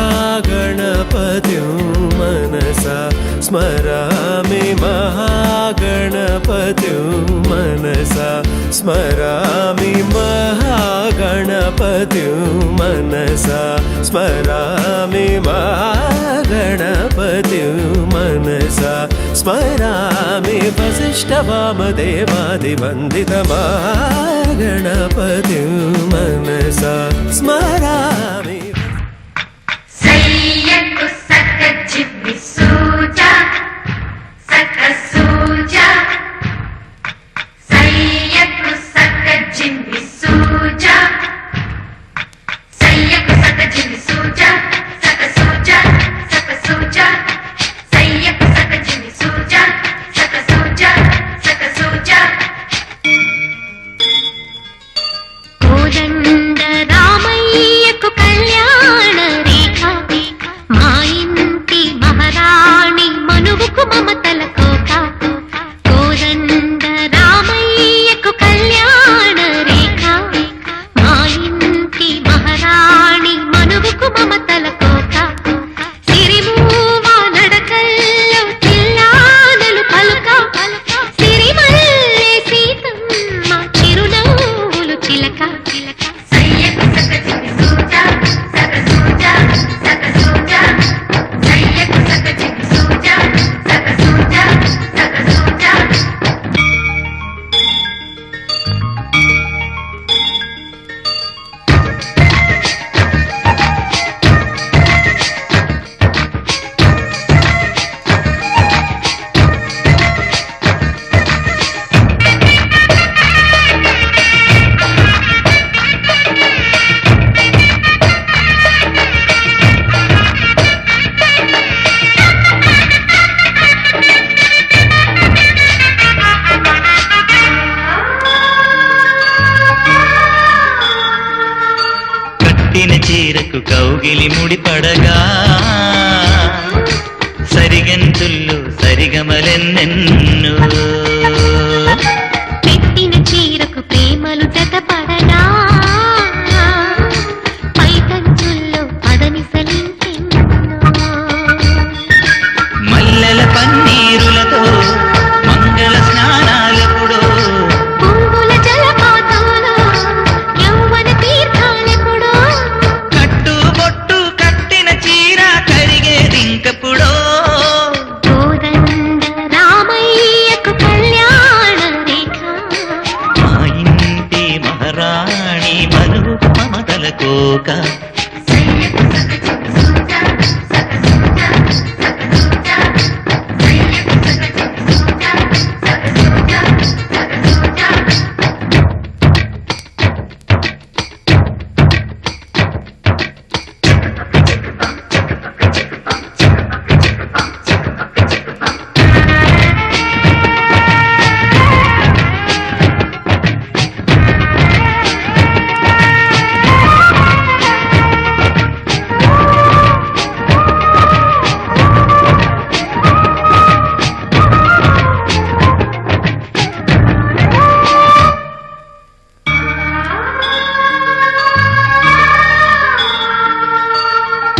महागणपतिं मनसा स्मरामि महागणपतिं मनसा स्मरामि महागणपतिं मनसा स्मरामि महागणपतिं मनसा स्मरामि वसिष्ठवामदेवादिवन्दितमहागणपतिं मनसा स्मरामि చీరకు కౌగిలి ముడిపడగా సరిగంతుల్లో సరిగమలెన్నెన్నో పెట్టిన చీరకు ప్రేమలు జతపడగా పైకంచుల్లో పదనిసలించెన్నో మల్లెల పన్నీరులతో మంగళ స్నానాలెప్పుడో పువ్వుల జలపాతంలో యవ్వన తీర్థాలెప్పుడో కట్టు బొట్టు కట్టిన చీర కరిగేదింకప్పుడో కోదండ రామయ్యకు కళ్యాణ రేఖ మా ఇంటి మహారాణి మనువు మమతల కోక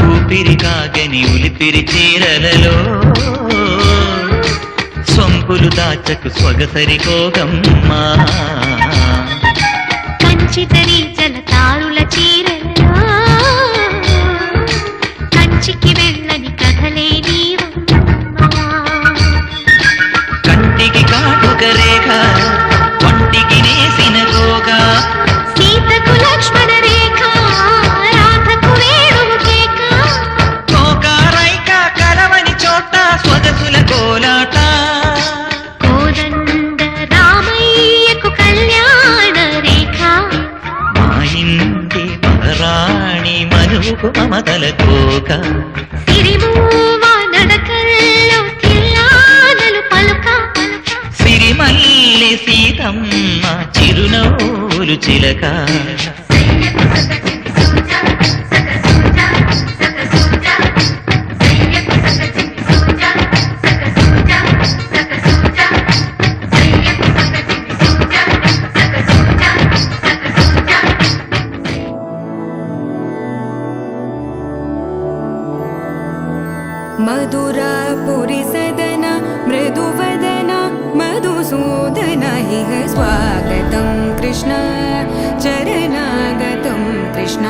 ఊపిరి కాగని ఉలిపిరి చీరలలో సొంపులు దాచకు స్వగసరి కోగమ్మా కంచితరి జలతారుల చీరలలో కంచికి వెళ్ళని కథలే నీవమ్మా కంటికి కాటుక రేఖ వంటికి నేసిన రోగా సీతకు లక్ష్మణ రేఖ రాధకు వేణువు కేక కోకారైక కలవని చోట స్వగసుల కోలాట కోదండ రామయ్యకు కళ్యాణ రేఖ మా ఇంటి మహారాణి మనువుకు మమతల కోక సిరిమూవ నడకల్లో తిల్లానలు పలుక సిరిమల్లి సీతమ్మ చిరునవ్వులు చిలక मधुरापुरिसदन मृदुवदन मधुसूदन इह स्वागतं कृष्ण चरणागतं कृष्ण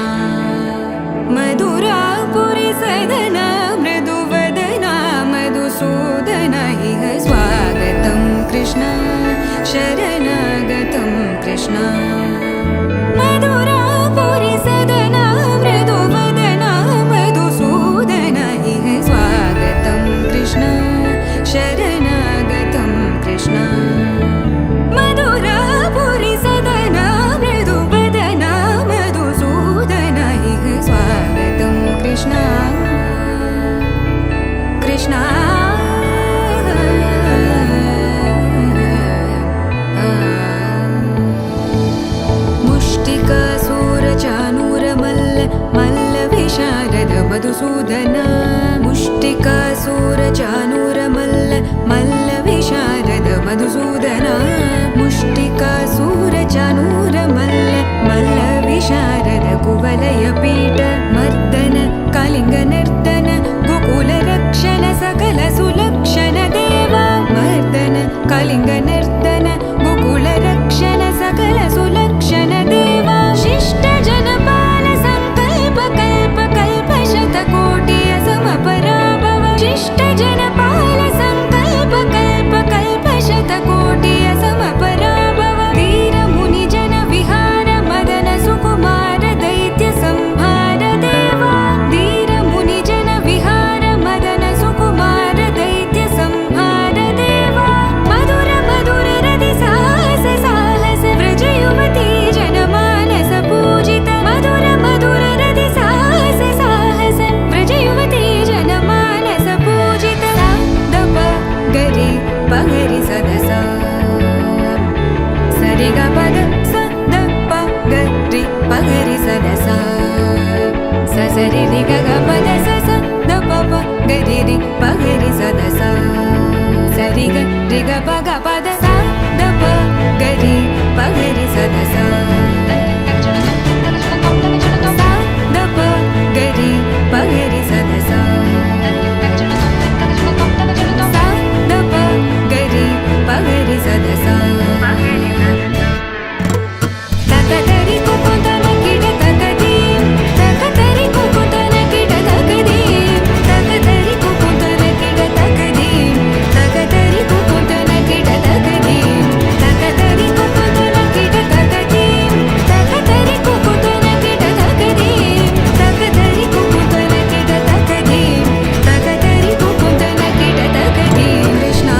मधुरापुरिसदन मृदुवदन मधुसूदन इह स्वागतं कृष्ण शरणागतं कृष्ण मधुरापुरिसदन मृदुवदन मधुसूदन इह स्वागतं कृष्ण शरणागतं कृष्ण मधुरापुरिसदन मृदुवदन मधुसूदन इह स्वागतं कृष्ण कृष्ण मुष्टिकासूरचानूरमल्ल मल्लविशारद मधुसूदन मुष्टिकासूरचानूरमल्ल मल्लविशारद मधुसूदन मुष्टिकासूरचानूरमल्ल मल्लविशारद कुवलयपीठ मर्दन कलिङ्गनर्दन गोकुलरक्षण सकल सुलक्षण देवा मर्दन कलिङ्गनर्दन गोकुलरक्षण सकल सुलक्षण देवा शिष्ट जनपाल संकल्प कल्प कल्प शतकोटि असमपराभव शिष्ट जनपाल संकल्प कल्प कल्प शतकोटि असमपराभव वीर मुनि जन विहार मदन सुकुमार दैत्य संहार देवा वीर मुनि जन विहार मदन सुकुमार दैत्य संहार देवा मधुर मधुर रति साहस साहस व्रज युवती जनमानस पूजित मधुर मधुर रति साहस साहस व्रज युवती जनमानस पूजित दप गरि पगरि सदस सरि ग पद स द प गरि पगरि सदस स सरि रि ग ग पद स स द प प गरि रि पगरि सदस सरि ग रि ग प ग पद स द प गरि पगरि सदस द प गरि पगरि सदस द प गरि पगरि सदस तकतरि कुकुतन किट तकदीं तकतरि कुकुतन किट तकदीं तकतरि कुकुतन किट तकदीं तकतरि कुकुतन किट तकदीं तकतरि कुकुतन किट तकदीं तकतरि कुकुतन किट तकदीं तकतरि कुकुतन किट तकदीं तकतरि कुकुतन किट तकदीं कृष्ण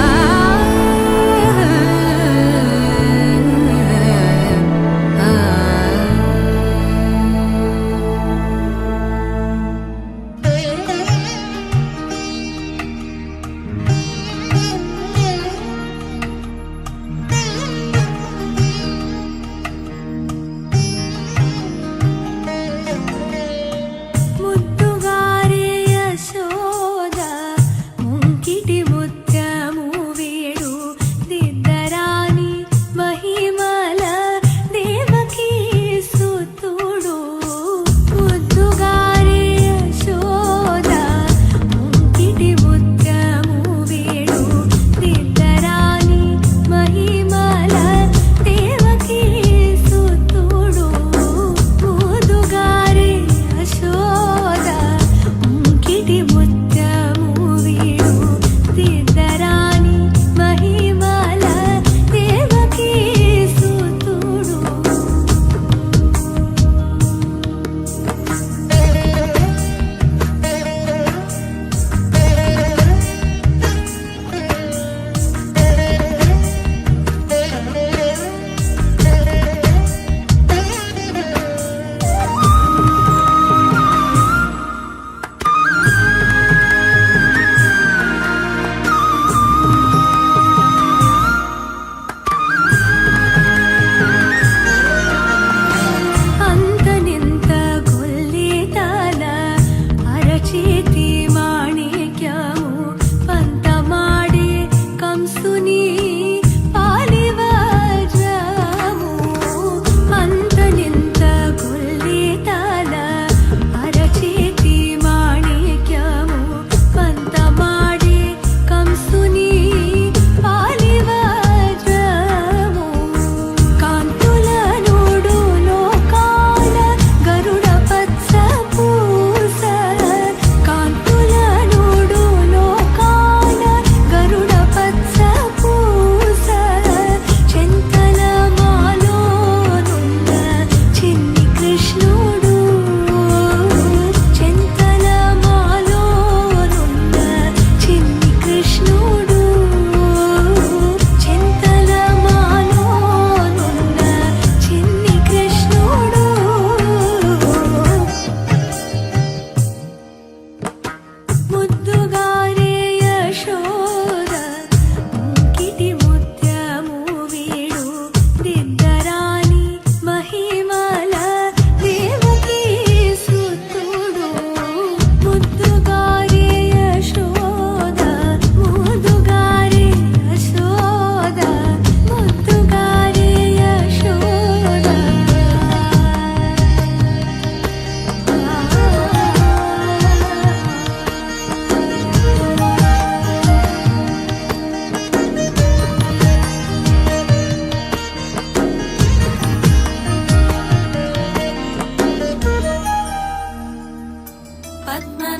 ముద్దుగారే యశోద ముంకిటి ముత్యము వీడు దిద్దరాని మహిమల దేవకీ సుతుడు ముద్దుగారే యశోద ముంకిటి ముత్యము వీడు దిద్దరాని మహిమల దేవకీ సుతుడు ముద్దుగారే యశోద ముంకిటి ముత్యము వీడు దిద్దరాని మహిమల దేవకీ సుతుడు అంతనింత గొల్లితాల అరచేతి మాణిక్యము పంతమాడే కంసుని పాలివజ్రము అంతనింత గొల్లితాల అరచేతి మాణిక్యము పంత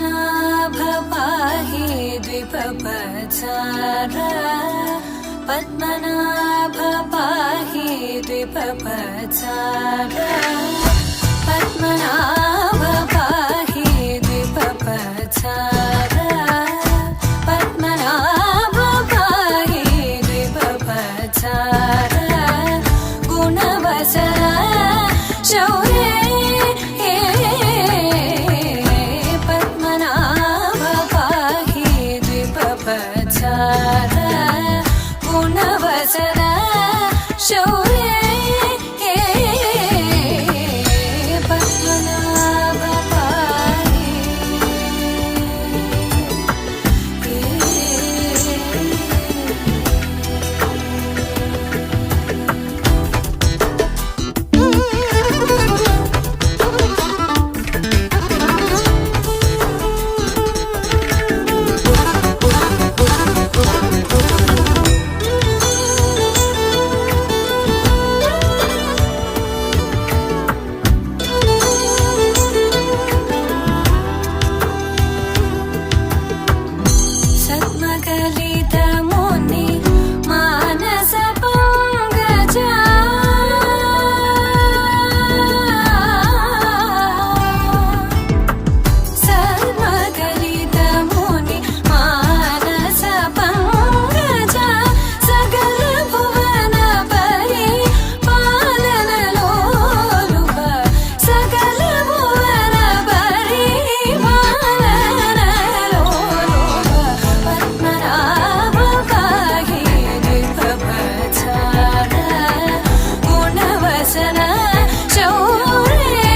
पद्मनाभ पाहि द्विपपचार पद्मनाभ पाहि द्विपपचार पद्मनाभ पाहि द्विपपचार पद्मनाभ पाहि द्विपपचार गुणवसर शौर्ये पद्मनाभ पाहि द्विपपचार गुणवसर शौर्ये पद्मनाभ पाहि सद्मकलितमुनि मानस पङ्कजा सद्मकलितमुनि मानस पङ्कजा सकल भुवन परि पालन लोलुप सकल भुवन परि पालन लोलुप पद्मनाभ पाहि द्विपपचार गुणवसन शौर्ये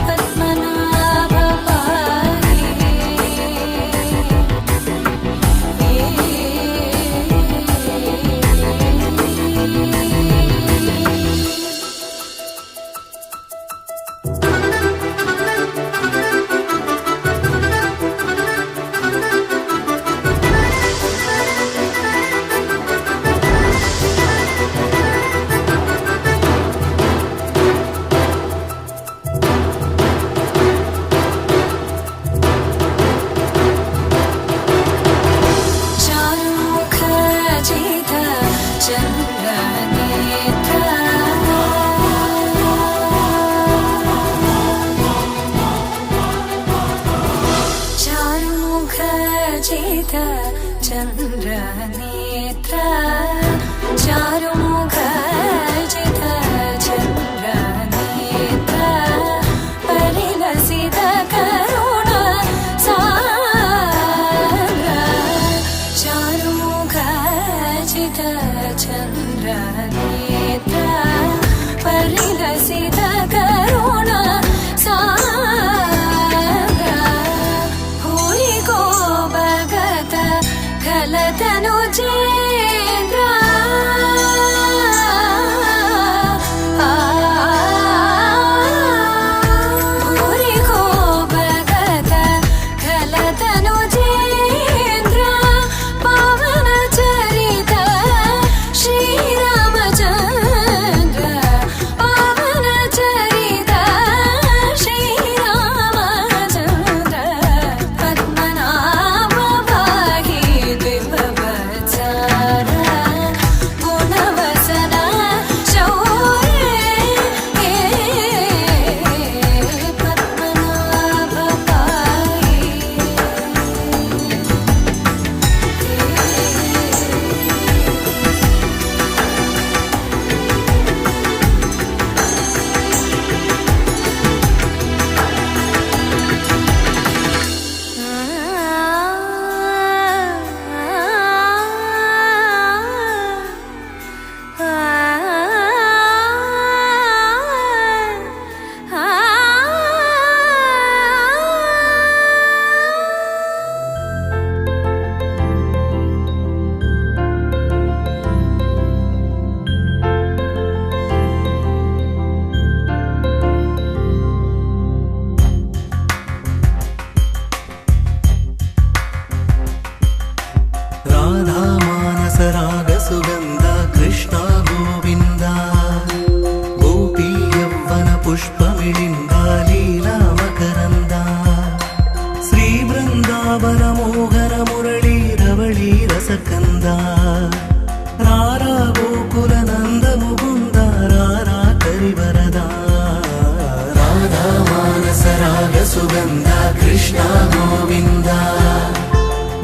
पद्मनाभ पाहि चारुमुख जित चन्द्रनेत्र चारुमुख जित चन्द्रनेत्र चारुमुख जित चन्द्रनेत्र परिलसित करुण सान्द्र चारुमुख जित चन्द्रनेत्र परिलसित करुण सान्द्र भूरि को भगत खलतनुजेन्द्र సుగంధ కృష్ణ గోవింద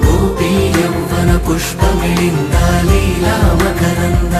గోపీ యౌవన పుష్పమిళింద లీలా మకరంద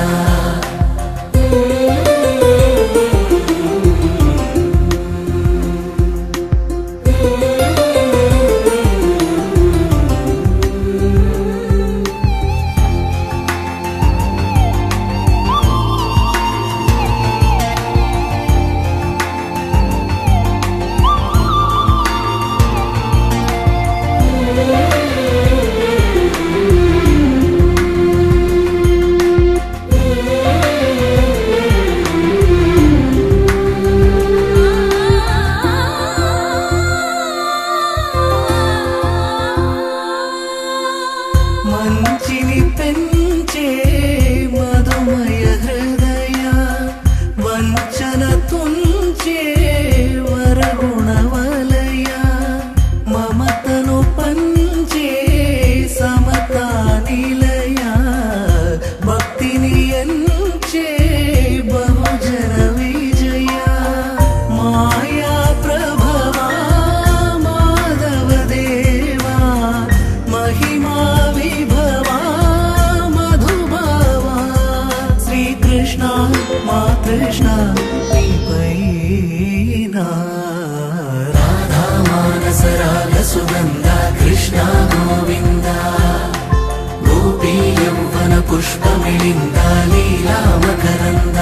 మంచిని పెంచే మధుమయ హృదయ వంచన తుంచే వరగుణవలయ మమతను పంచే సమతా నిలయ భక్తిని ఎంచే బహుజన విజయ మాయా ప్రభవా మాధవ దేవా మహిమా విభవా మధుభావా శ్రీకృష్ణ మా కృష్ణ నీపైనా రాధా మానస రాగ సుగంధ కృష్ణ గోవింద గోపీ యౌవన పుష్పమిళింద లీలా మకరంద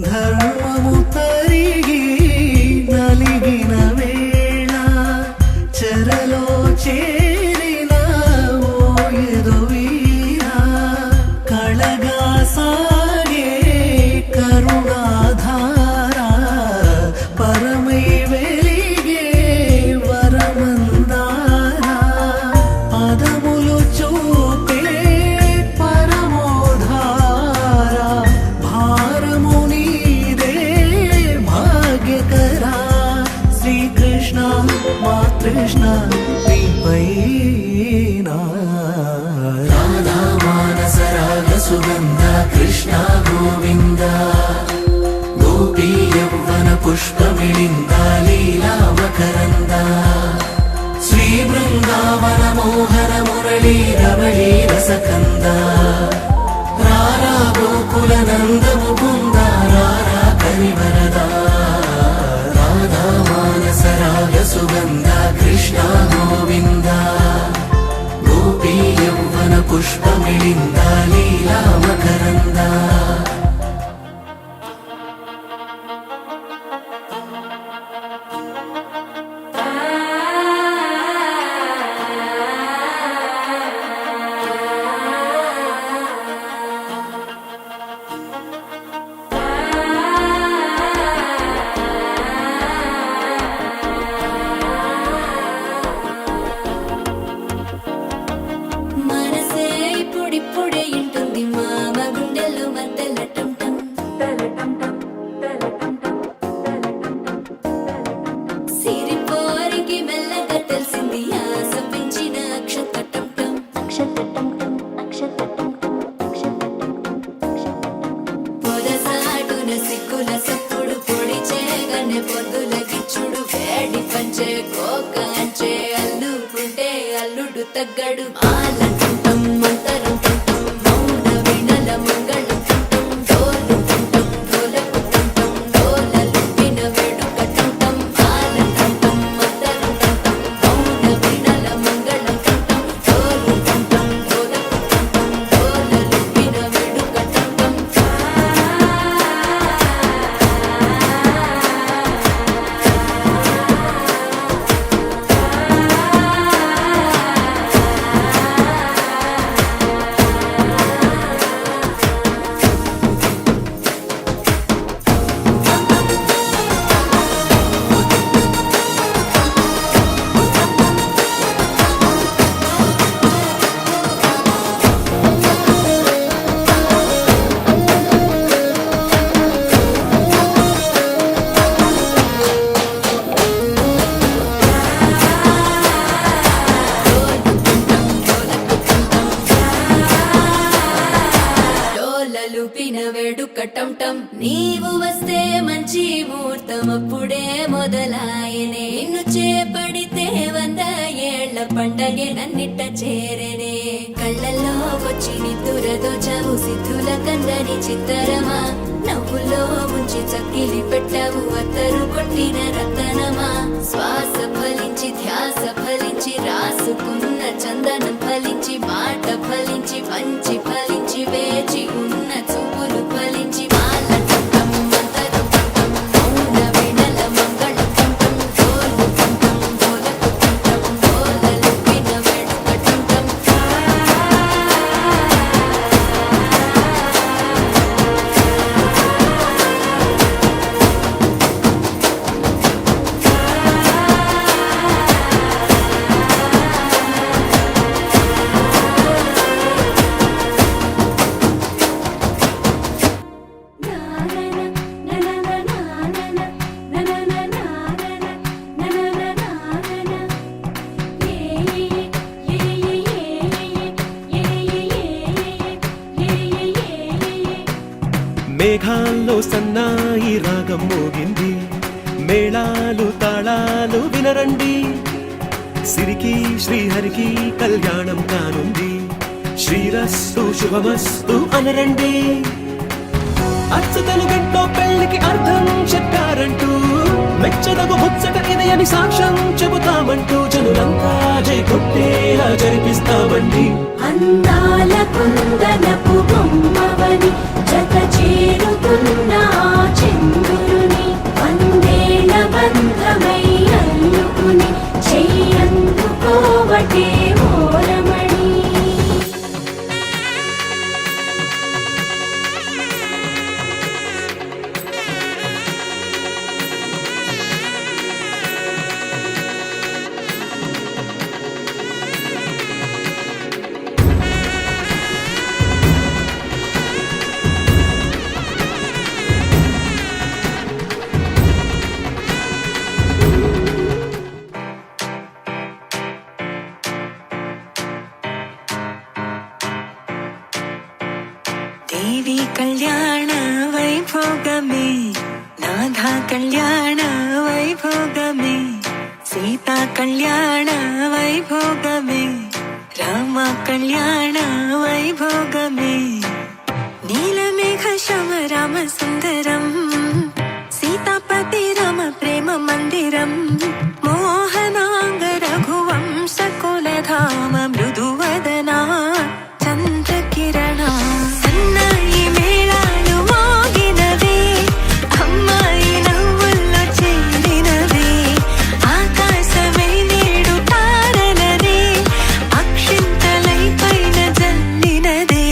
ధర్మము తరిగి నలిగిన వేళ చెరలో చేరిన ఓయదు వీరా కళగా సాగే కరుణాధార పరమై వెలిగే వరమందార పదములు చూపే పరమోధార భారము నీదే భాగ్యకరా శ్రీకృష్ణ మా కృష్ణ నీపైనా రాధా మానస రాగ సుగంధ కృష్ణ గోవింద గోపీ యౌవన పుష్పమిళింద లీలా మకరంద శ్రీ బృందావన మోహన మురళీ రమణీ రసకంద రారా గోకుల నంద ముకుంద రారా కరివరద రాధా మానస రాగ సుగంధ కృష్ణ గోవింద గోపీ యౌవన పుష్పమిళింద లీలా మకరంద మనసే ఇప్పుడిప్పుడే ఇంటుంది మామ గుండెల్లో మధ్యలో టం టం సిరిపోరికి మెల్లగా తెలిసింది ఆశ పెంచిన అక్షతటం పొదసాటున సిక్కుల సప్పుడు పొడి చేయగానే పొద్దుల గిచ్చుడు వేడి పంచే కోకాంచే అల్లుకుంటే అల్లుడు తగ్గడు ఆలంటుంటం మంతరం టుంటం మౌన వినల మంగళం టుంటం డోలు టుంటం డోలకు టుంటం డోలలుంటిన వేడుక టుంటం ఆలంటుంటం మంతరం టుంటం మౌన వినల మంగళం టుంటం డోలు టుంటం డోలకు టుంటం డోలలుంటిన వేడుక టుంటం నీవు వస్తే మంచి ముహూర్తం అప్పుడే మొదలాయనే నిన్ను చేపడితే 100 ఏళ్ల పండగే నన్నిట్ట చేరనే కళ్ళల్లో వచ్చి నిద్దురదో చావు సిద్ధుల కందని చిత్తరమా నవ్వులో ముంచి చక్కిలి పెట్టావు అత్తరు కొట్టిన రతనమా శ్వాస ఫలించి ధ్యాస ఫలించి రాసుకున్న చందనం ఫలించి మాట ఫలించి మంచి ఫలించి వేచి ఉన్న చూపులు ఫలించి మాల చుట్టం మంతరు చుట్టం మౌన వెడల మంగళ చుట్టం జోలు చుట్టం జోలకు చుట్టం జోలలు విన వెడుక చుట్టం మేఘాల్లో సన్నాయి రాగం మోగింది మేళాలు తాళాలు వినరండి సిరికి శ్రీహరికి కళ్యాణం కానుంది శ్రీరస్తు శుభమస్తు అనరండి అచ్చతలు గంటో పెళ్లికి అర్థం చెప్పారంటూ మెచ్చదగు ముచ్చట ఇదయని సాక్ష్యం చెబుతామంటూ జనులంతా జై కొట్టేలా జరిపిస్తామండి అందాల కుందనపు బొమ్మవని జత చేరుతున్న చంద్రుని వందేల బంధమై అల్లుకుని చెయ్యందుకోవటే ఓరమణి దేవి కళ్యాణ వైభోగమే నాథ కళ్యాణ వైభోగమే సీతా కళ్యాణ వైభోగమే రామ కళ్యాణ వైభోగమే నీలమేఘ శమ రామ సుందరం సీతాపతి రామ ప్రేమ మందిరం మోహనాంగ రఘువంశకులధామ మృదువదనా చంద్రకిరణ సన్నాయి మేళాలు మోగినవే అమ్మాయి నవ్వుల్లో చేరినవే ఆకాశమై నేడు తారలనే అక్షింతలై పైన జల్లినదే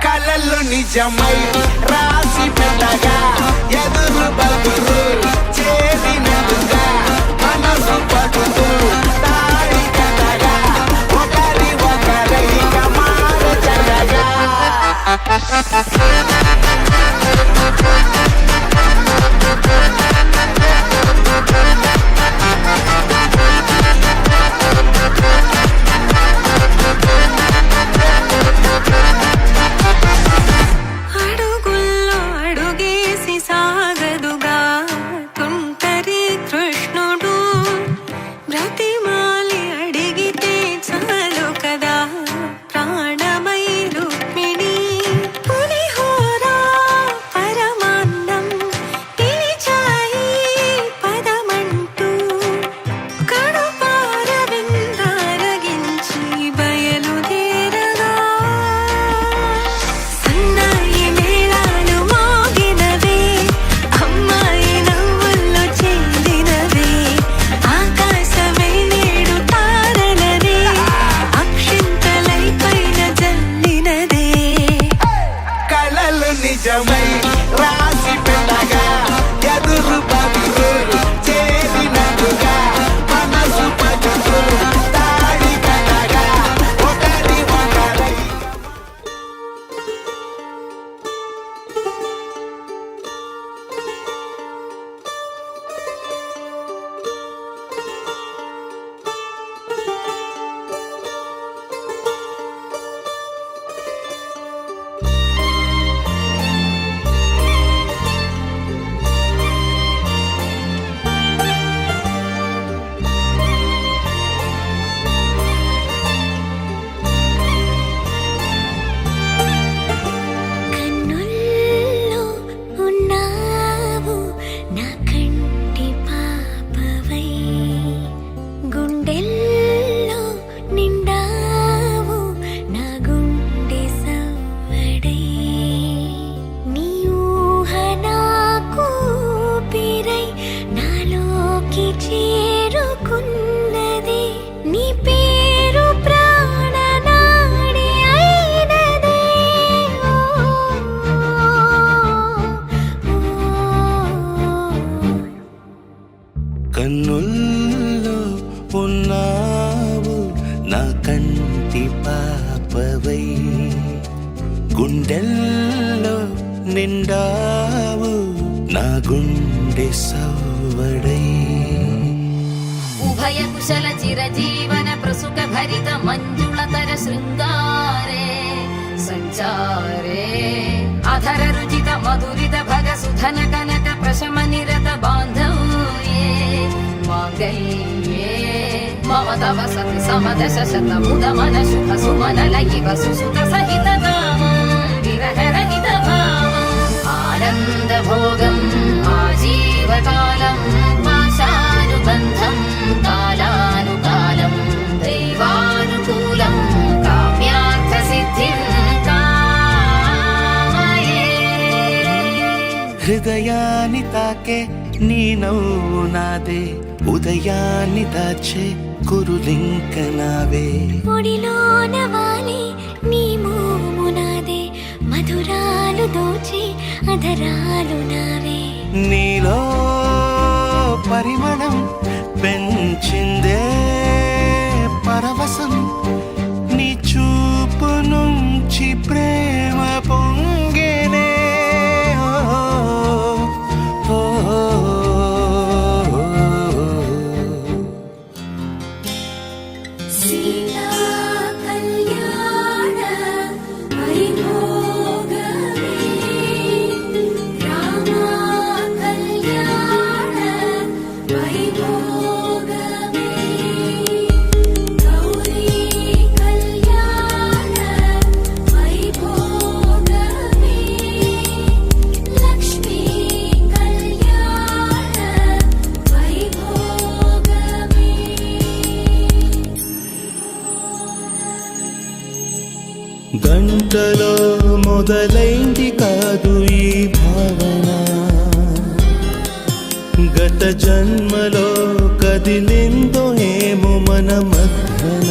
కలలు నిజమై రాసి పెట్టగా ఎదురు బదురు చేసినట్టుగా మనసు పడుతూ తాడి కథగా ఒకరి ఒకరైగా మారచగా అడుగు కంటి పాపవై గుండెల్లో నిండావు నా గుండె సవ్వడై ఉభయ కుశల చిరజీవన ప్రసుక భరిత మంజుళతర శృంగారే సంచారే అధర రుచిత మధురిత భగ సుధన కనక ప్రశమ నిరత బాంధవ్యే మాంగళ్యే మమ తవ సతి సమదశ శత ముద మన శుభ సుమన లయివ సుసుత సహిత విరహరహిత భావం ఆనంద భోగం ఆజీవకాలం పాశానుబంధం కాలానుకాలం దైవానుకూలం కామ్యార్థ సిద్ధిం కామయే. హృదయాన్ని తాకే నీ నవ్వు నాదే ఉదయాన్ని దాచే కురులింక నావే పొడిలోన వాలి నీ మోము నాదే మధురాలు దోచి అధరాలు నావే నీలో పరిమళం పెంచిందే పరవశం నీ చూపు నుంచి ప్రేమ పొంగేనే ఓ, ఓ, ఓ. సీతా కళ్యాణ వైభోగమే రామ కళ్యాణ వైభోగమే గౌరీ కళ్యాణ వైభోగమే లక్ష్మీ కళ్యాణ వైభోగమే గంటలో మొదలైంది కాదు ఈ భావన గత జన్మలో కదిలిందో ఏమో మన మధ్యన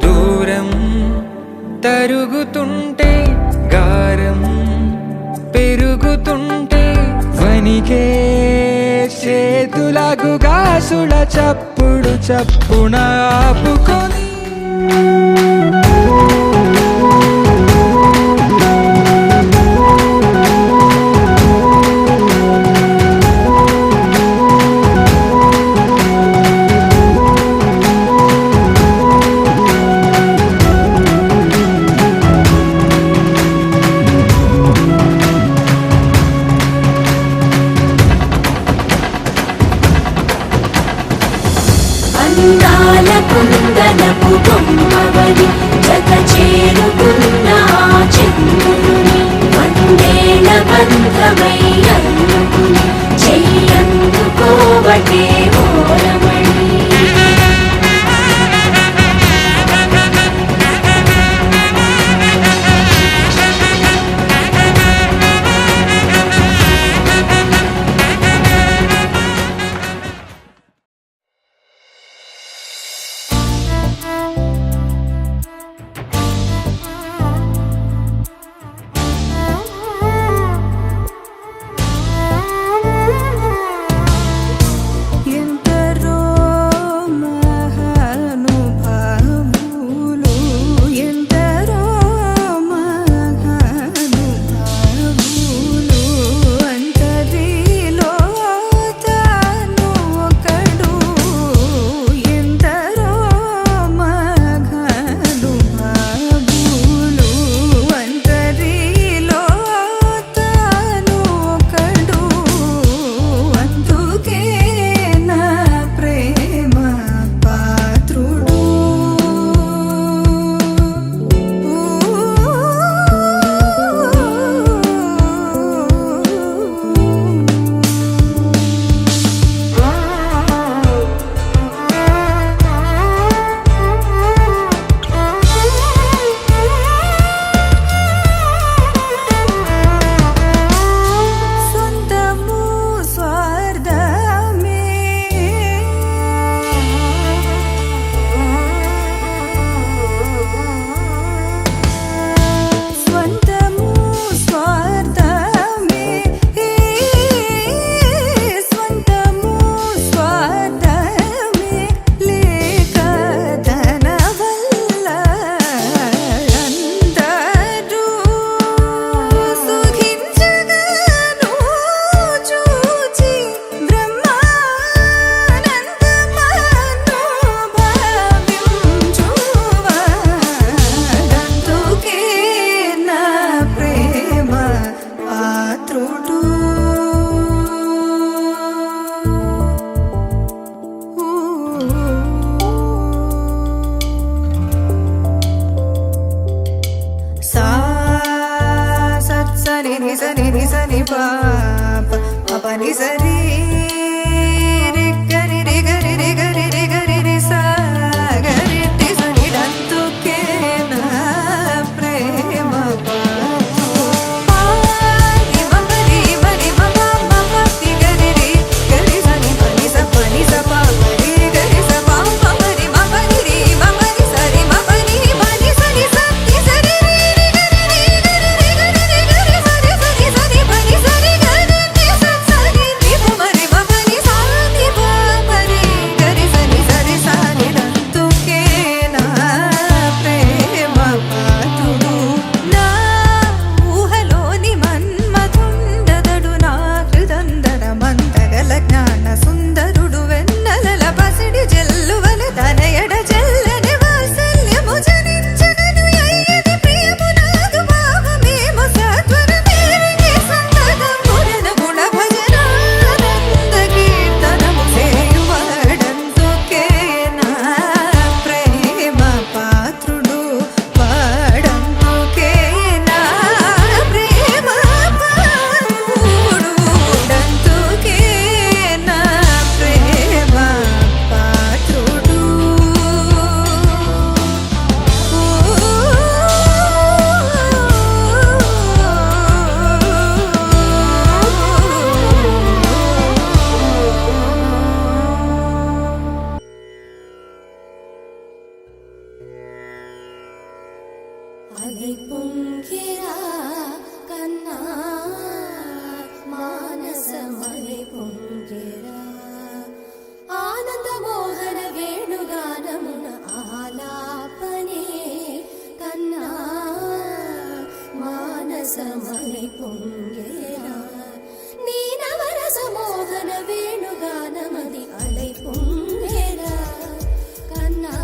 దూరం తరుగుతుంటే గారం పెరుగుతుంటే వనికే చేతులకు గాసుల చప్పుడు చప్పున ఆపుకొని అందాల కుందనపు బొమ్మవని జత చేరుకున్న ఆ చంద్రుని వందేళ్ల బంధమై అల్లుకుని చెయ్యందుకోవటే ఓరమణి పాత్రుడు సా సత్ సని ని సని ని సని పా ప ని సరి రి గరి రి గరి రి గరి రి గరి రి సా గరి టి సని దంతుకే నా ప్రేమ పా ని మగరి మని మమ మమ తి గరి రి గరి సని పని స పా గరి రి గరి స పా మమరి మమరి రి మమరి సరి మమరి మని సని స తి సరి రి రి గరి రి గరి రి గరి సరి సరి సని పని సరి గరి ని స సరి ని మమరి మమని సా ని పా పరి గరి సని సరి సా ని దంతుకే నా ప్రేమ పాత్రుడు నా ఊహలోని మన్మథుండదడు నా హృదందర మందగల జ్ఞాన సుందరుడు వెన్నెలల పసిడి జల్లువలె తనయడ జల్లని వాత్సల్యము జనించగను అయ్యది ప్రియము నాదు భావమేమో సత్వరమేరిగి సంతతమున గుణ భజనానంద కీర్తనము సేయువాడందుకే నా ప్రేమ పాత్రుడు వాడందుకే నా ప్రేమ పాత్రుడు డందుకే నా ప్రేమ పాత్రుడు அலை பொங்கிறா கண்ணா மானசமலை பொங்கிறா ఆనంద మోహన వేణుగానమున ఆలాపనే కన్నా మానసమై పొంగేరా నీ నవరస మోహన వేణుగానమది అలై పొంగేరా కన్నా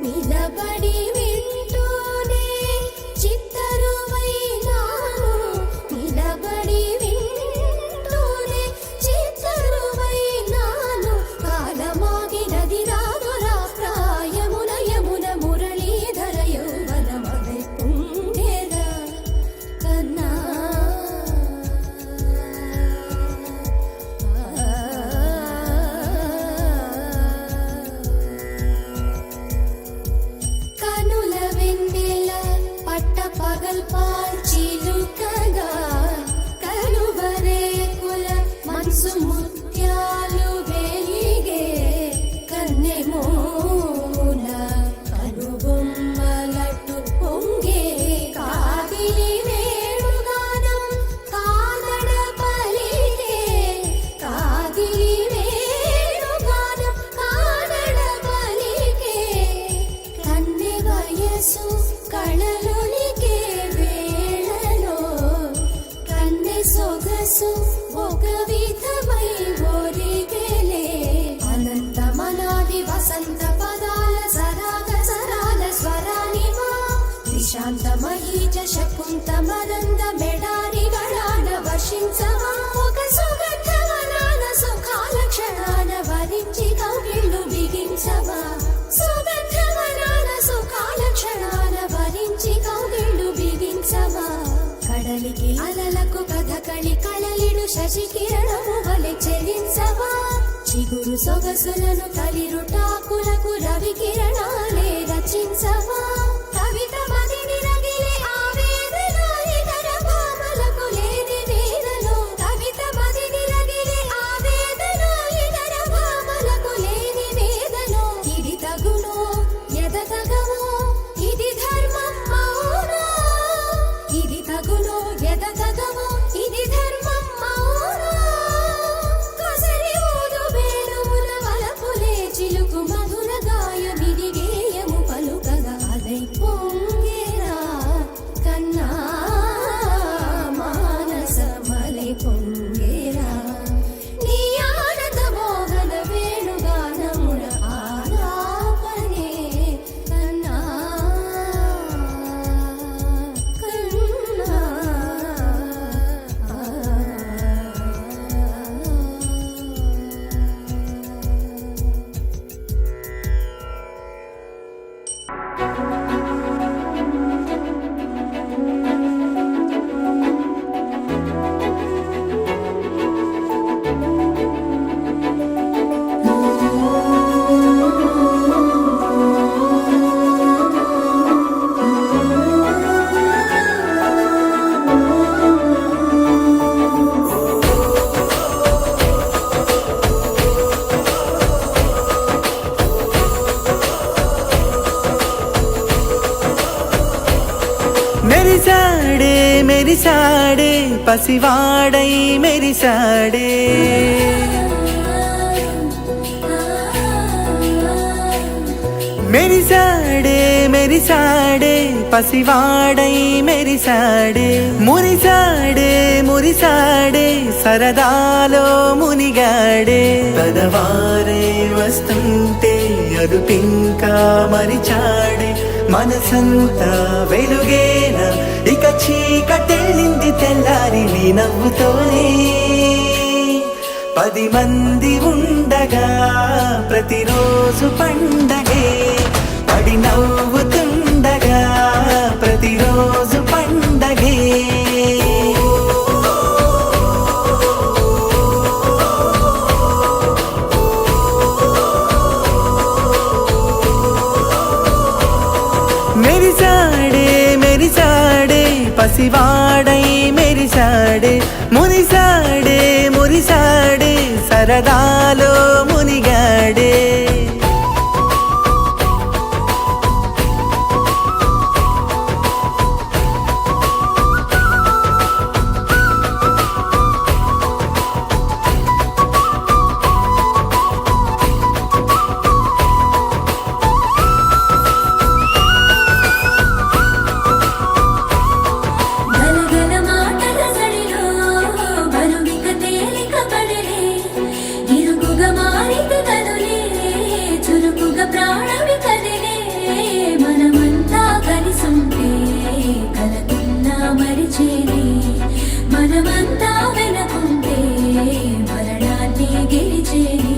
నిలబడి వింటూనే చిత్తరువైనాను నిలబడి వింటూనే చిత్తరువైనాను కాలమాగినది రాదురా ప్రాయమున యమున మురళీధర యౌవనమై పొంగేరా కన్నా కనుల వెన్నెల పట్ట పగల్ పాల్చిలుకగా కనువరేకుల మనసు ముత్యాలు వెలిగే కన్నెమోన కనుబొమ్మలటు పొంగే కాదిలి వేణుగానం కాదడ పలికే కాదిలి వేణుగానం కాదడ పలికే కన్నె వయసు కళలునికే వేళలో కన్నె సొగసు ఒక విధమై ఒరిగేలే అనంతమనాది వసంత పదాల సరాగ సరాల స్వరానివా నిశాంతమయీచ శకుంత మరంద మెడారి గళాన వర్షించవా ఒక సుగంధవనాన సుఖాల క్షణాన వరించి కౌగిళ్ళు బిగించవా సుగంధవనాన సుఖాల క్షణాన వరించి కౌగిళ్ళు బిగించవా కడలికి అలలకు కథకళి కళలిడు శశి కిరణము వలె చెలించవా చిగురు సొగసులను తలిరుటాకులకు రవి కిరణాలే రచించవా కవిత మదిని రగిలే ఆవేదన ఇతర భామలకు లేని వేదలో కవిత మదిని రగిలే ఆవేదన ఇతర భామలకు లేని వేదలో ఇది తగునో ఎద తగవో ఇది ధర్మం మౌనా ఇది తగునో ఎద తగవో ఇది ధర్మం మౌనా కొసరి ఊదు వేణువుల వలపులే చిలుకు మధుర గాయమిది గేయము పలుకగా అలై మెరిసాడే పసివాడై మెరిసాడే మెరిసాడే మెరిసాడే పసివాడై మెరిసాడే మురిసాడే మురిసాడే సరదాలో మునిగాడే పదవారే వస్తుంటే అరుపింకా మరిచాడే మనసంతా వెలుగేన ఇక చీకటెళ్ళింది తెల్లారి నీ నవ్వుతోనే 10 మంది ఉండగా ప్రతిరోజు పండగే పడి నవ్వుతుండగా ప్రతిరోజు పండగే మెరిసాడే మెరిసాడే పసివాడై మెరిసాడే మురిసాడే మురిసాడే సరదాలో మునిగాడే గలగల మాటల సడిలో బరువిక తేలిక పడలే ఇరుకుగా మారితే కదులే చురుకుగా ప్రాణమి కదిలే మనమంతా కలిసుంటే కలకున్నా మరిచేనే మనమంతా వెనకుంటే మరణాన్ని గెలిచేనే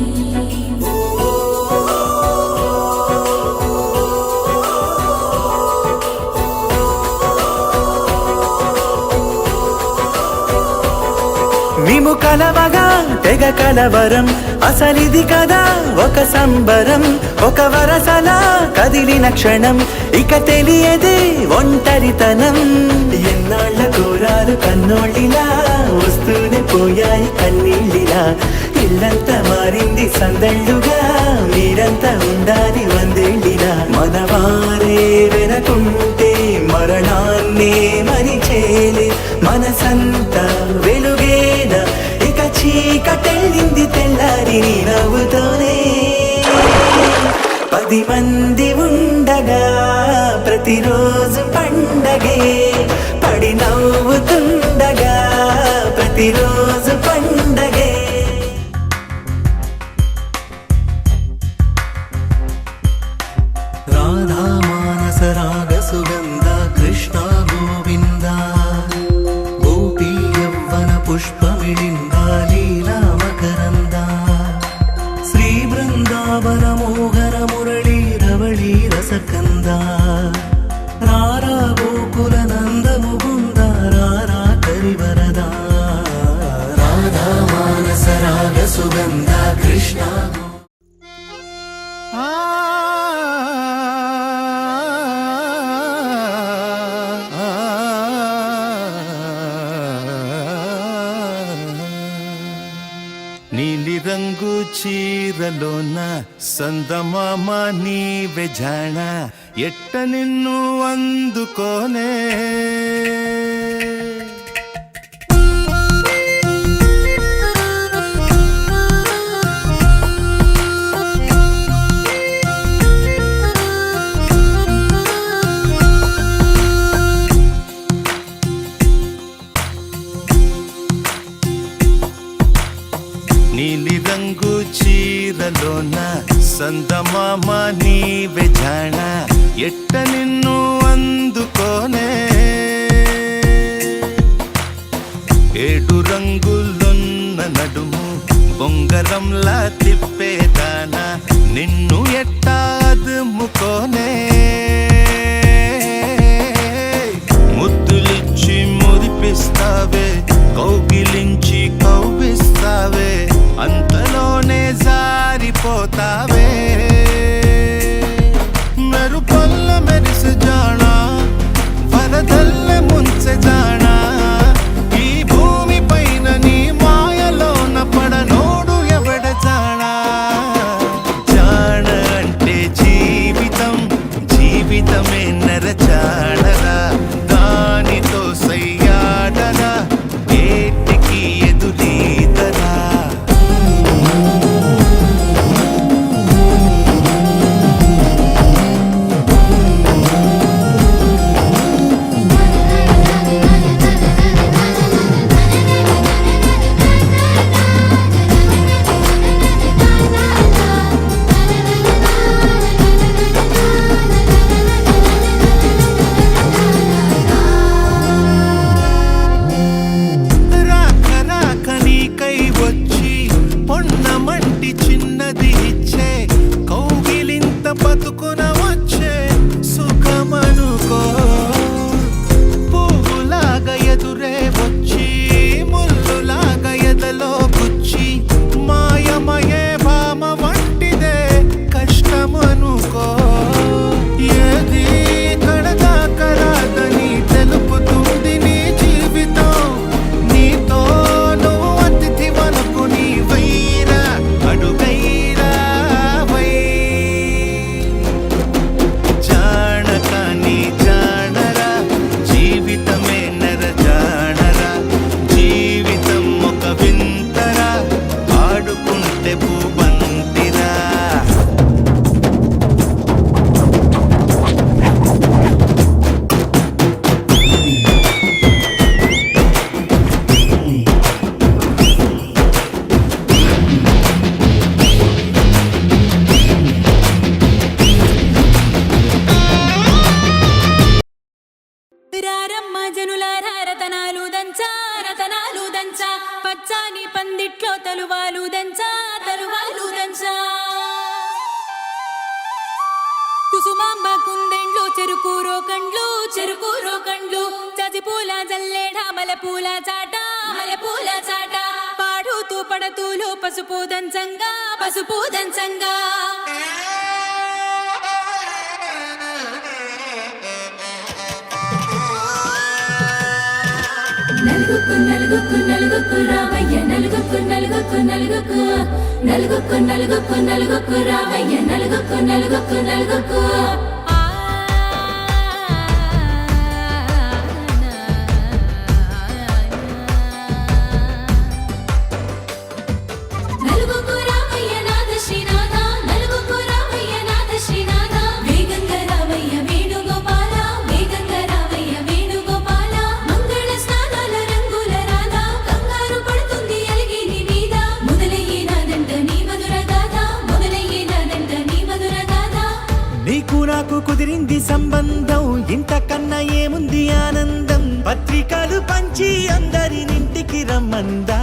మేము కలవగా తెగ కలవరం అసలిది కదా ఒక సంబరం ఒక వరసలా కదిలిన క్షణం ఇక తెలియదే ఒంటరితనం ఎన్నాళ్ళ కోరాలు కన్నోళ్ళిలా వస్తూనే పోయాయి కన్నీళ్ళిలా ఇల్లంతా మారింది సందళ్ళుగా మీరంతా ఉండాలి వందేళ్ళిలా మనవారే వెనకుంటే మరణాన్నే మరిచేలే మనసంతా వెలుగేన ఇక చీకటెళ్ళింది తెల్లారి నీ నవ్వుతోనే 10 మంది ఉండగా ప్రతిరోజు పండగే పడి నవ్వుతుండగా ప్రతిరోజు పండగే రాధా మానస రాగ సుగంధ కృష్ణ గోవింద గోపీ యవ్వన పుష్పమిళింద లీలా మకరంద శ్రీ బృందావన మోహన మురళీ రవళీ రసకంద రారా గోకుల నంద ముకుంద రారా కరివరద రాధా మానస రాగ సుగంధ కృష్ణ నీలి రంగు చీరలోన సందమామ నీవే జాణ ఎట్ట నిన్ను అందుకోనే నీలి రంగు చీరలోన సందమామ నీవే జాణ ఎట్ట నిన్ను అందుకోనే 7 రంగులున్న నడుము బొంగరంలా తిప్పేదానా నిన్ను ఎట్టా అదుముకోనే ముద్దులిచ్చి మురిపిస్తావే కౌగిలించి కౌగిస్తావే అంతలోనే జారిపోతావే మెరుపల్ల మెరిసి జానా వరదల్ల ముంచె జానా ఈ భూమి పైన నీ మాయలోన పడనోడు ఎవడ జానా జాన అంటే జీవితం జీవితమే నరజాడరా దానితో సయ్యాడ ప్రాణమంటి చిన్నది ఇచ్చే కౌగిలింత బతుకున వచ్చే సుఖమనుకో పువ్వులాగా ఎదురే వచ్చి ముల్లులాగా ఎదలో గుచ్చి మాయమయే భామ వంటిదే కష్టమనుకో ఏది కడదాకరాదని తెలుపుతుంది నీ జీవితం నీతో నువ్వు అతిథి వరకు నీ వైరా అడుగైరా వై జానక నీ జానరా జీవితమే నర జానరా జీవితం ఒక వింతరా ఆడుకుంటే పూబంతిరా రారమ్మ జనులారా రతనాలు దంచా రతనాలు దంచా పచ్చాని పందిట్లో తలువాలు దంచా తలువాలు దంచా కుసుమాంబ కుందెండ్లు చెరుకు రోకండ్లు చజిపూల జల్లేడ మలపూల చాట పాడుతూ పడతూలు పసుపు దంచంగా నలుగుకు రావయ్య నలుగుకు రావయ్య నలుగుకు నలుగుకు రావయ్య నాథ శ్రీనాథ నలుగుకు రావయ్య నాథ శ్రీనాథ వేగంగా రావయ్య వేణుగోపాల మంగళ స్నానాల రంగుల రాధా కంగారు పడుతుంది అలిగి నీ మీద మొదలయ్యేనాదంట నీ మధుర గాథ నీకు నాకు కుదిరింది సంబంధం ఇంతకన్నా ఏముంది ఆనందం పత్రికలు పంచి అందరినింటికి రమ్మందా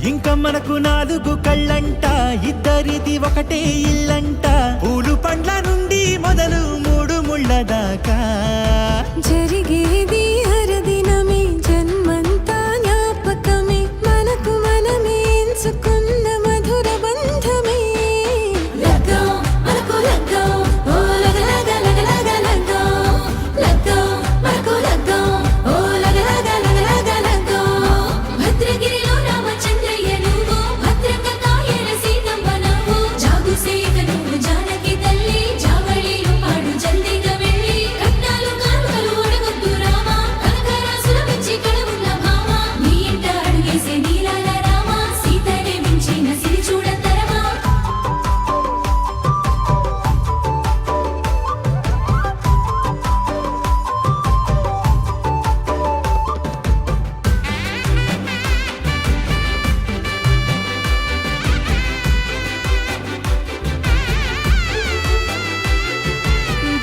ఇంకా మనకు 4 కళ్ళంట ఇద్దరిది ఒకటే ఇల్లంట పూలు పండ్ల నుండి మొదలు 3 ముళ్ళ దాకా జరిగేది హరదినమే జన్మంతా జ్ఞాపకమే మనకు మనమే ఎంచుకున్న మధుర బంధమే లగ్గం మనకు లగ్గం ఓ లగలగ లగ్గం మనకు లగ్గం ఓ లగలగ భద్రగిరిలో రామచంద్రయ్య నువ్వు భద్రంగా కాయల సీతమ్మ నువ్వు జాగు సేక నువ్వు జానకి తల్లి జావళిలో పాడు జల్దిగా వెళ్ళి రత్నాలు కానుకలు ఒడగొద్దు రామా కనకరాసుల మించి కడవున్న భామ నీ ఇంట అడుగేసే నీలాల రామ సీతనే మించిన సిరి చూడతరమా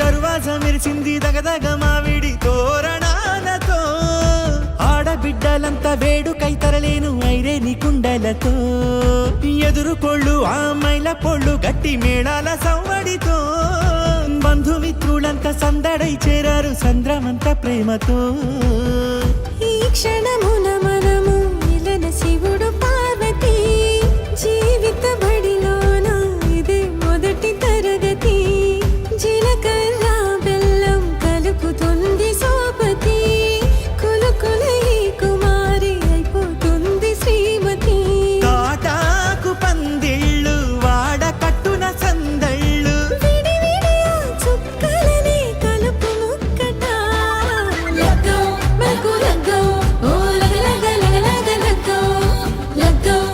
దర్వాజ మెరిసింది దగదగ మావిడి తోరణాలతో ఆడబిడ్డలంతా వేడుకై తరలేను ఐరేని కుండలతో ఎదురుకోళ్ళు ఆ మైల పొళ్ళు గట్టి మేళాల సవ్వడితో బంధుమిత్రులంతా సందడై చేరారు సంద్రమంత ప్రేమతో ఈ క్షణమున మనము ఇలన శివుడు పార్వతి జీవిత బడిలోన ఇదే మొదటి తరగతి జీలకర్ర బెల్లం కలుపుతుంది సోపతి కులుకుల ఈ కుమారి అయిపోతుంది శ్రీమతి తాటాకు పందిళ్ళు వాడ కట్టున సందళ్ళు విడివిడియా చుక్కలనే కలుపు ముక్కట లగ్గం మనకు లగ్గం ఓ లగలగ లగ్గం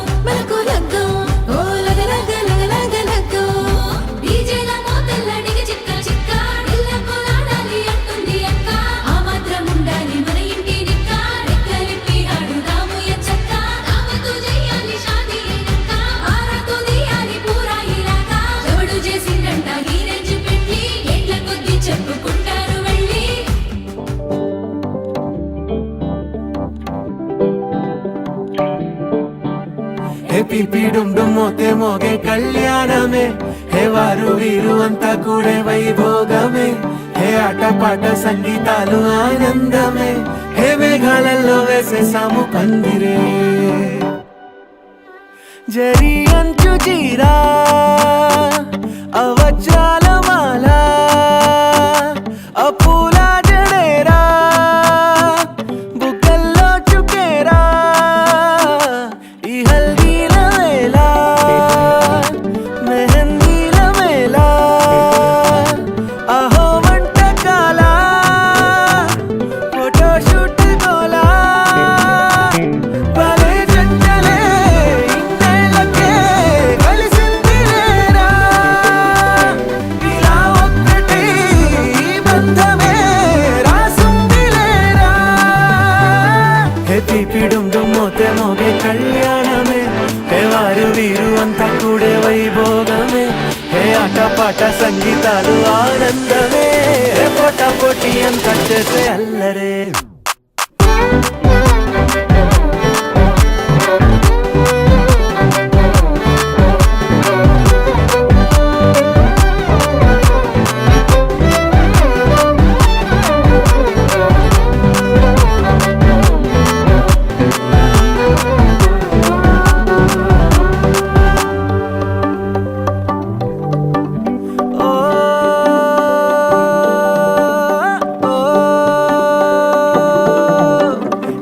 పిపిడుండు మోతే మోగే కళ్యాణమే హే వారు వీరు అంతా కూడే వైభోగమే హే ఆటపాట సంగీతాలు ఆనందమే హే మేఘాలలో వేసేసాము పందిరే జరి అంచు చీరా అవజ్రాల మాల అపూల జడేరా బుగ్గల్లో చుకేరా ఈ హల్దీల వేళ మెహందీల మేళ అహో వంటకాల ఫోటోషూట్ గోలా భలే జంటలే ఇన్నేళ్ళకే కలిసిందిలేరా ఇలా ఒక్కటే ఈ బంధమే రాసుందిలేరా హే పిపిడుండు మోతే మోగే కళ్యాణమే హే వారు వీరు అంతా కూడే వైభోగమే హే ఆటపాట సంగీతాలు ఆనందమే హే పోటా పోటీ అంతా చేసే అల్లరే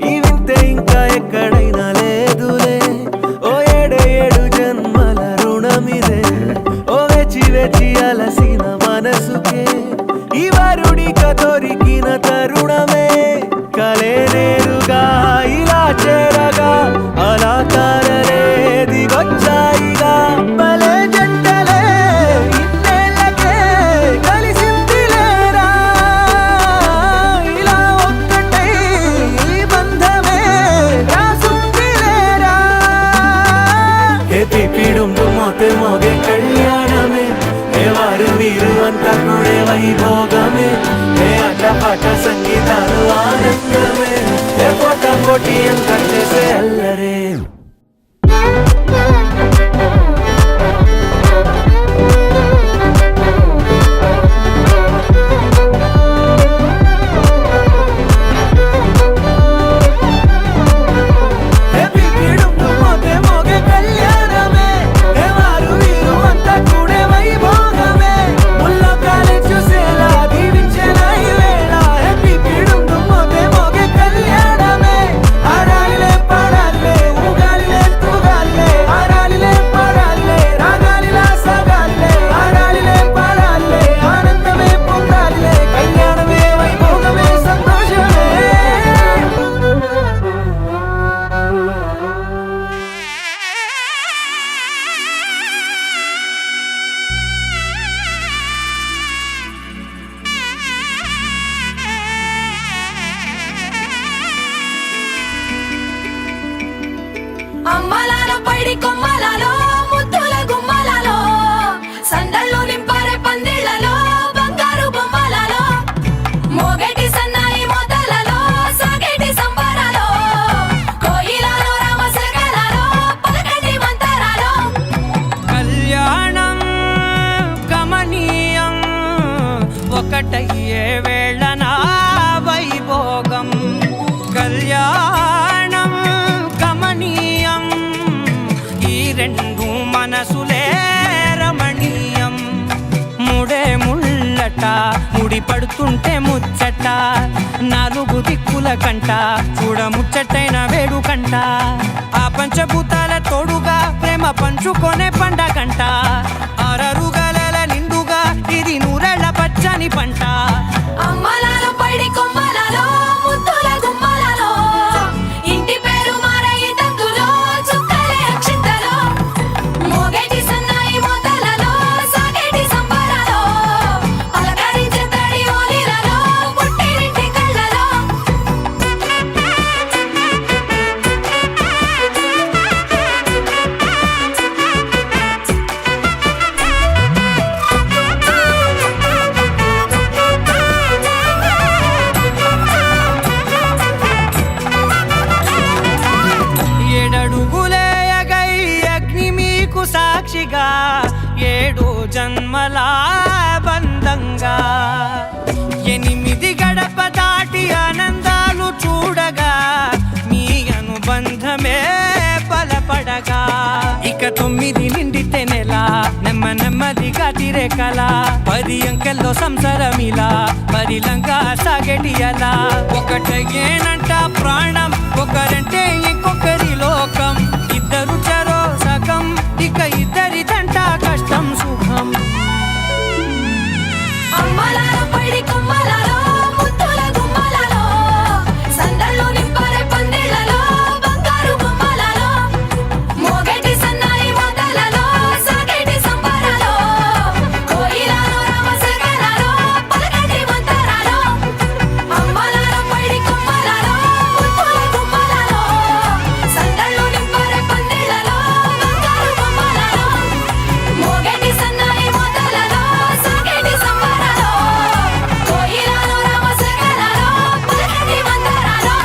ఈ వింతే ఇంకా ఎక్కడైనా లేదులే ఓ ఏడు జన్మల రుణమిదే ఓ వేచి వేచి అలసిన మనసుకే ఈ వరుడిక దొరికిన తరుణమే కలే నేరుగా ఇలా చేరగా అలా కారలే దిగొచ్చాయిగా భలే జంటలే ఇన్నేళ్ళకే కలిసిందిలేరా ఇలా ఒక్కటే ఈ బంధమే రాసుందిలేరా హే పిపిడుండు మోతే మోగే కళ్యాణమే హే వారు వీరు అంతా కూడే వైభోగమే హే ఆటపాట సంగీతాలు ఆనందమే హే పోటా పోటీ అంతా చేసే అల్లరే హే పిపిడుండు మోతే మోగే కళ్యాణమే హే వారు వీరు అంతా కూడే వైభోగమే ముల్లోకాలే చూసేలా దీవించేలా ఈ వేళ హే పిపిడుండు మోతే మోగే కళ్యాణమే ఆడాలిలే పాడాలిలే ఊగాలిలే తూగాలిలే ఆడాలిలే పాడాలిలే రాగాలిలా సాగాలిలే ఆడాలిలే పాడాలిలే ఆనందమే పొందాలిలే కళ్యాణమే వైభోగమే సంతోషమే అమ్మలాలో పైడి కొమ్మలలో ముద్దుల గుమ్మలలో సందళ్ళు నింపారే పందిళ్లలో బంగారు బొమ్మలలో మోగేటి సన్నాయి మోతలలో సాగేటి సంబరాలో కోయిలలో రామసగలలో పలకటి మంతరాలో కళ్యాణం గమనీయం ఒకటయ్యే వేళ నా వైభోగం కళ్యాణం గమనీయం ఈ రెండు మనసులే రమణీయం ముడే ముళ్ళట ముడి పడుతుంటే ముచ్చట నాలుగు దిక్కుల కంట చూడ ముచ్చటైన వేడుకంట ఆ పంచభూతాల తోడుగా ప్రేమ పంచుకొనే పండగంట అరరుగలల నిండుగా ఇది నూరెళ్ళ పచ్చని పంట అమ్మలాలో పైడి కొమ్మలలో ముద్దుల గుమ్మలలో ఇంటి పేరు మారయి తందులో చుక్కలే అక్షింతలో మోగేటి సన్నాయి మోతలలో సాగేటి సంబరాలో పలకరించే తడి ఓలిలలో పుట్టినింటి కళ్ళలో సాక్షిగా 7 జన్మల బంధంగా 8 గడప దాటి ఆనందాలు చూడగా మీ అనుబంధమే బలపడగా ఇక 9 నిండితే నెల నెమ్మదిగా తిరే కల 10 అంకెల్లో సంసారమిలా పరిలంగా సాగటి అలా ఒకటేనంట ప్రాణం ఒకరంటే ఇంకొకరి లోకం ఇద్దరు చరో సగం ఇక ఇద్దరి తంట కష్టం సుఖం అమ్మలాలో పడి కొమ్మలాలో ముత్తుల గుమ్మలాలో సందళ్ళు నింపారే పందిళ్ళలో బంగారు బొమ్మలాలో మోగేటి సన్నాయి మోతలలో సాగేటి సంబరాలో కోయిలాలో రామసగనాలో పలకటి మంతరాలో అమ్మలాలో పడి కొమ్మలాలో ముత్తుల గుమ్మలాలో సందళ్ళు నింపారే పందిళ్ళలో బంగారు బొమ్మలాలో మోగేటి సన్నాయి మోతలలో సాగేటి సంబరాలో కోయిలాలో రామసగనాలో పలకటి మంతరాలో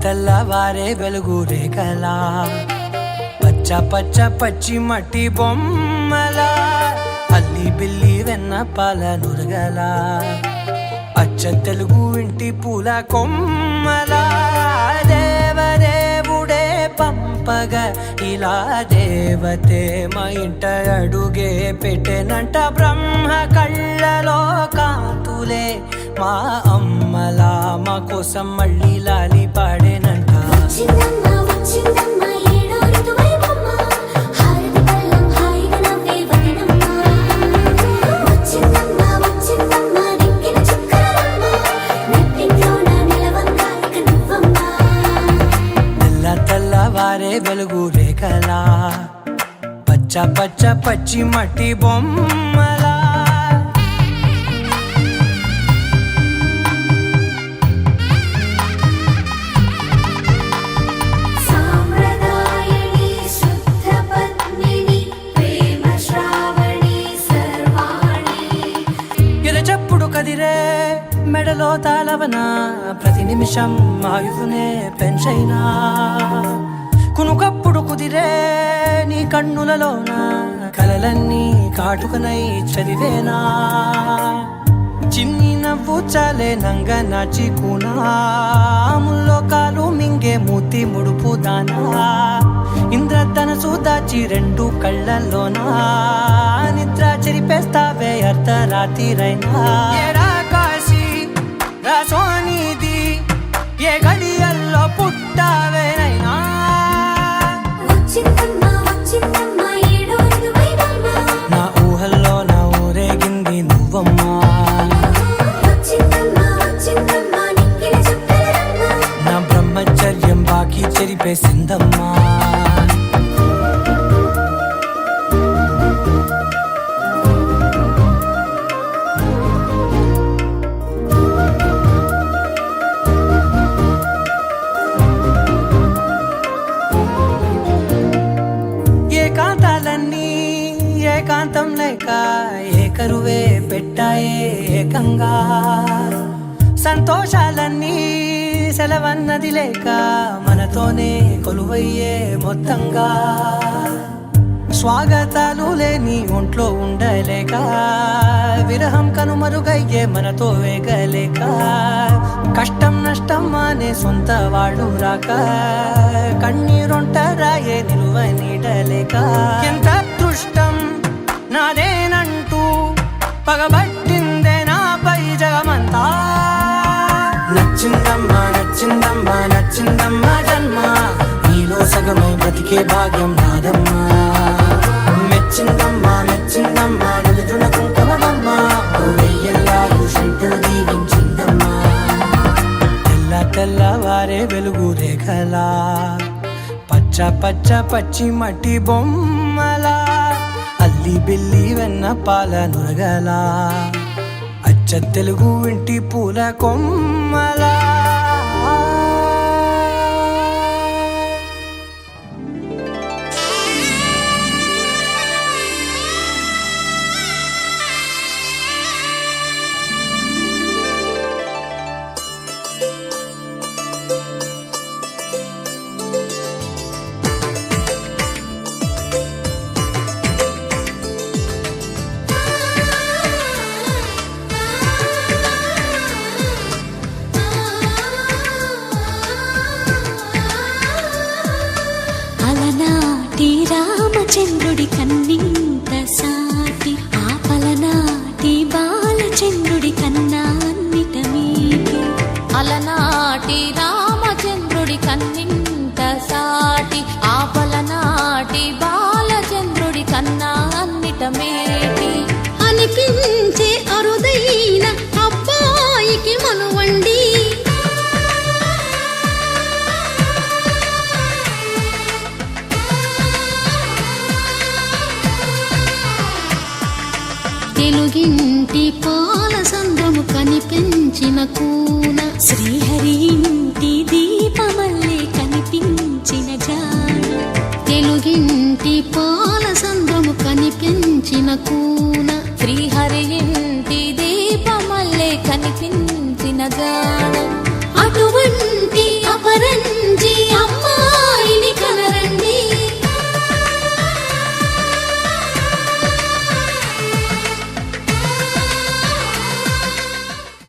తెల్లవారే వెలుగు రేఖలా పచ్చ పచ్చి మట్టి బొమ్మలా అల్లి బిల్లి వెన్న పాల నురగలా అచ్చ తెలుగు ఇంటి పూల కొమ్మలా దేవదేవుడే పంపగ ఇలా దేవతే మా ఇంట అడుగే పెట్టెనంట బ్రహ్మ కళ్ళలో కాంతులే మా అమ్మలా మా కోసం మళ్ళీ లాలి పాడేనంట వచ్చిందమ్మ ఏడో ఋతువైవమ్మ హారతి పళ్ళం హాయిగా నవ్వే వదినమ్మ వచ్చిందమ్మ నెక్కిన చుక్కలమ్మ నెట్టింట్లోన నిలవంగా ఇక నువ్వమ్మ తెల్లవారే వెలుగు రేఖలా పచ్చ పచ్చి మట్టి బొమ్మలా సామ్రదాయని శుద్ధ పద్మిని ప్రేమ శ్రావణి సర్వాణి ఎరచప్పుడు కదిరే మెడలో తాళవన ప్రతి నిమిషం ఆయుధునే పెంచైనా కునుకప్పుడు కుదిరే నీ కన్నులలోన కలలన్నీ కాటుకనై చదివేనా చిన్ని నవ్వు చాలే నంగ నాచి కూనాముల్లో కాలు మింగే మూతి ముడుపు దానా ఇంద్రధనసు దాచి 2 కళ్ళల్లోనా నిద్ర చెరిపేస్తావే అర్ధరాత్రిరైనా ఏరా కాశీ రా సోనిది ఏ గడియల్లో పుట్టావేనైనా వచ్చిందమ్మ ఏడో ఋతువైవమ్మ నా ఊహల్లో నా ఊరేగింది నువ్వమ్మా వచ్చిందమ్మ నెక్కిన చుక్కలమ్మ నా బ్రహ్మచర్యం బాకీ చెరిపేసిందమ్మా ఏకాంతాలన్నీ ఏకాంతం లేక ఏకరువే పెట్టాయే ఏకంగా సంతోషాలన్నీ సెలవన్నది లేక మనతోనే కొలువయ్యే మొత్తంగా స్వాగతాలు లేని ఒంట్లో ఉండలేక విరహం కనుమరుగయ్యే మనతో వేగలేక కష్టం నష్టం అనే సొంత వాడు రాక కన్నీరొంటరాయే నిలువ నీడలేక ఎంత అదృష్టం నాదేనంటూ పగబట్టిందే నాపై జగమంతా నచ్చిందమ్మా జన్మ నీలో సగమై బ్రతికే భాగ్యం నాదమ్మా మెచ్చిందమ్మా నిలుదున కుంకుమమ్మా వెయ్యల్లాలు శంకరు దీవించిందమ్మా తెల్లవారే వెలుగు రేఖలా పచ్చ పచ్చి మట్టి బొమ్మలా అల్లి బిల్లి వెన్న పాల నురగలా అచ్చ అచ్చ తెలుగు ఇంటి పూల కొమ్మలా అలనాటి రామచంద్రుడి కన్నింత సాటి ఆపలనాటి బాలచంద్రుడి కన్నా అన్నిట మీటి అలనాటి రామచంద్రుడి కన్నింత సాటి ఆపలనాటి బాలచంద్రుడి కన్నా అన్నిట మేటి అనిపించే అరుదైన అబ్బాయికి మనువండి తెలుగింటి పాల సంద్రము కనిపించిన కూన శ్రీహరి ఇంటి దీపమల్లే కనిపించిన జాన తెలుగింటి పాల సంద్రము కనిపించిన కూన శ్రీహరి ఇంటి దీపమల్లే కనిపించిన జాడ